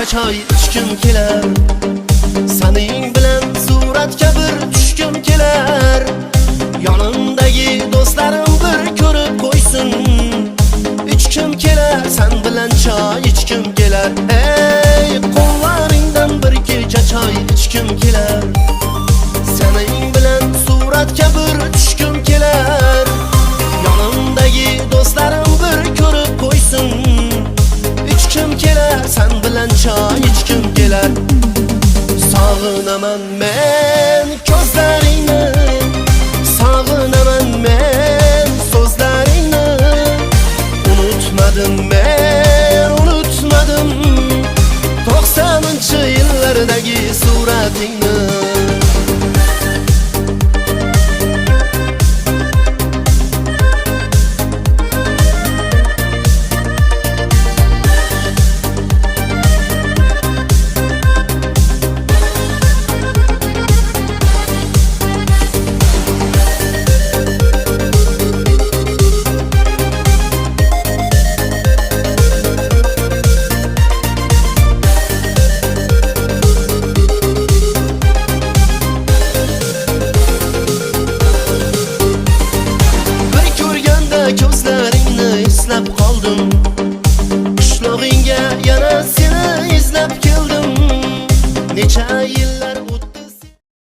choy ichkim kelar. Sening bilan suratga bir tushkim kelar. Yonimdagi do'stlarim bir ko'rib qo'ysin. İchkim kelar, sen bilan choy ichkim kelar. Ey, qo'llaringdan bir kecha choy ichkim kelar. Sening bilan suratga bir tushkim kelar. Yonimdagi do'stlarim bir ko'rib qo'ysin. İchkim kelar, sen bilan choy ichkim kelar. Sog'inaman men